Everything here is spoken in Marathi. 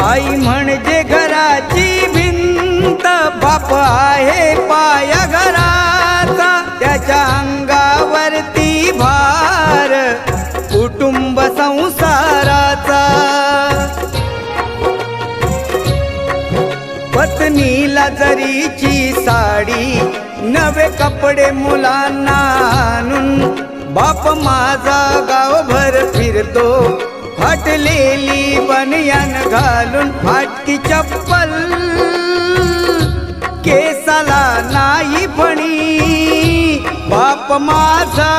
आई म्हणजे घराची भिंत, बाप आहे पाया घराचा, त्याच्या अंगावरती भार कुटुंब संसाराचा। पत्नीला जरीची साडी, नवे कपडे मुलांना आणून, बाप माझा गावभर फिरतो फाटलेली बनियान घालून, फाटकी चप्पल केसाला नाही फणी, बाप माझा